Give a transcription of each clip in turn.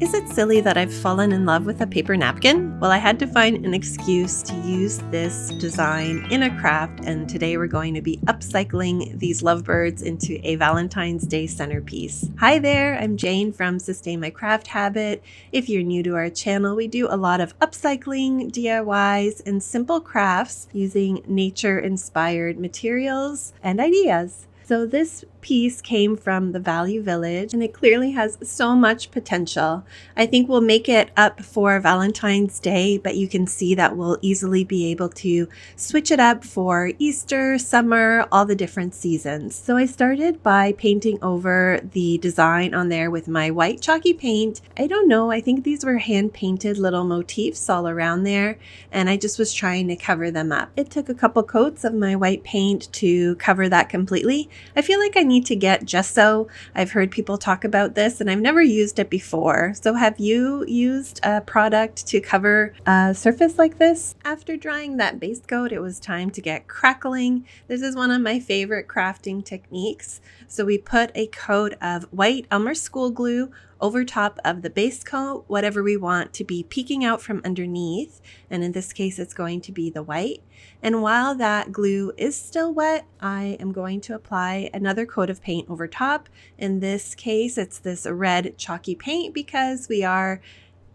Is it silly that I've fallen in love with a paper napkin? Well, I had to find an excuse to use this design in a craft, and today we're going to be upcycling these lovebirds into a Valentine's Day centerpiece. Hi there, I'm Jane from Sustain My Craft Habit. If you're new to our channel, we do a lot of upcycling, DIYs, and simple crafts using nature-inspired materials and ideas. So this piece came from the Value Village and it clearly has so much potential. I think we'll make it up for Valentine's Day, but you can see that we'll easily be able to switch it up for Easter, summer, all the different seasons. So I started by painting over the design on there with my white chalky paint. I don't know, I think these were hand painted little motifs all around there, and I just was trying to cover them up. It took a couple coats of my white paint to cover that completely. I feel like I need to get gesso. I've heard people talk about this and I've never used it before. So have you used a product to cover a surface like this? After drying that base coat, it was time to get crackling. This is one of my favorite crafting techniques. So we put a coat of white Elmer school glue over top of the base coat, whatever we want to be peeking out from underneath. And in this case, it's going to be the white. And while that glue is still wet, I am going to apply another coat of paint over top. In this case, it's this red chalky paint because we are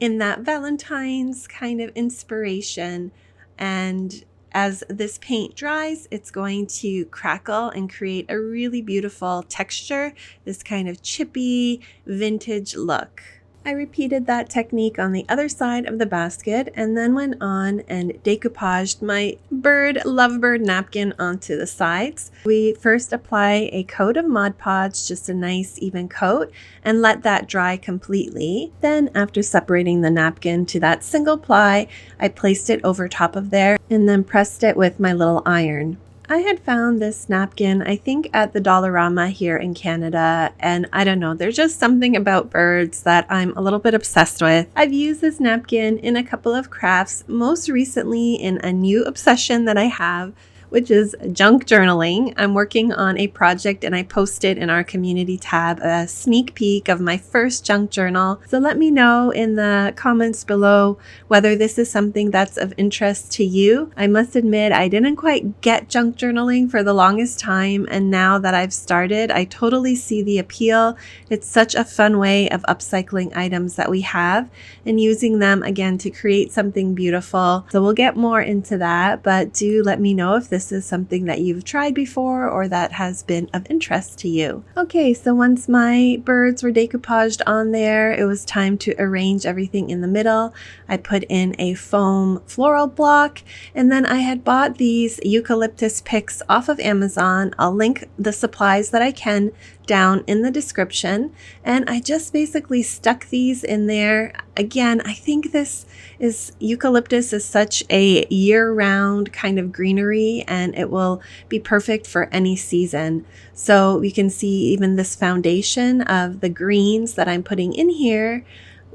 in that Valentine's kind of inspiration. And as this paint dries, it's going to crackle and create a really beautiful texture, this kind of chippy vintage look. I repeated that technique on the other side of the basket and then went on and decoupaged my lovebird napkin onto the sides. We first apply a coat of Mod Podge, just a nice even coat, and let that dry completely. Then after separating the napkin to that single ply, I placed it over top of there and then pressed it with my little iron. I had found this napkin, I think at the Dollarama here in Canada, and I don't know, there's just something about birds that I'm a little bit obsessed with. I've used this napkin in a couple of crafts, most recently in a new obsession that I have, which is junk journaling. I'm working on a project and I posted in our community tab a sneak peek of my first junk journal. So let me know in the comments below whether this is something that's of interest to you. I must admit I didn't quite get junk journaling for the longest time, and now that I've started, I totally see the appeal. It's such a fun way of upcycling items that we have and using them again to create something beautiful. So we'll get more into that, but do let me know if this is something that you've tried before or that has been of interest to you. Okay, so once my birds were decoupaged on there, it was time to arrange everything in the middle. I put in a foam floral block, and then I had bought these eucalyptus picks off of Amazon. I'll link the supplies that I can down in the description, and I just basically stuck these in there. Again, I think eucalyptus is such a year-round kind of greenery, and it will be perfect for any season. So you can see even this foundation of the greens that I'm putting in here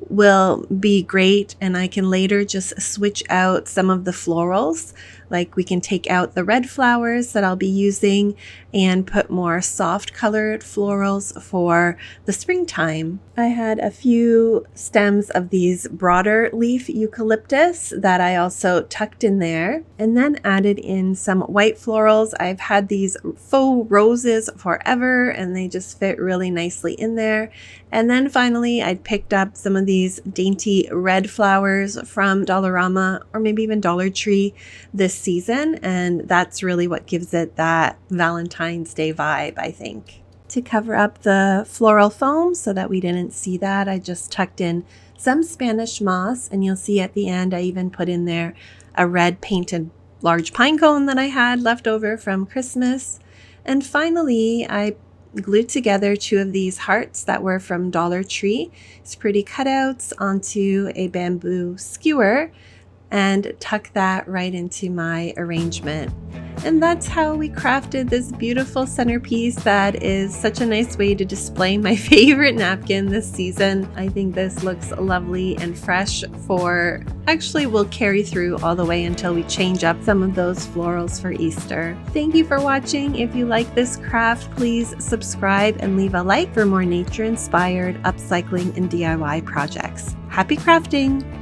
will be great, and I can later just switch out some of the florals. Like we can take out the red flowers that I'll be using and put more soft colored florals for the springtime. I had a few stems of these broader leaf eucalyptus that I also tucked in there, and then added in some white florals. I've had these faux roses forever and they just fit really nicely in there. And then finally I picked up some of these dainty red flowers from Dollarama or maybe even Dollar Tree this season, and that's really what gives it that Valentine's Day vibe, I think. To cover up the floral foam so that we didn't see that, I just tucked in some Spanish moss, and you'll see at the end I even put in there a red painted large pine cone that I had left over from Christmas. And finally I glued together two of these hearts that were from Dollar Tree. It's pretty cutouts onto a bamboo skewer. and tuck that right into my arrangement. And that's how we crafted this beautiful centerpiece that is such a nice way to display my favorite napkin this season. I think this looks lovely and fresh actually will carry through all the way until we change up some of those florals for Easter. Thank you for watching. If you like this craft, please subscribe and leave a like for more nature-inspired upcycling and DIY projects. Happy crafting!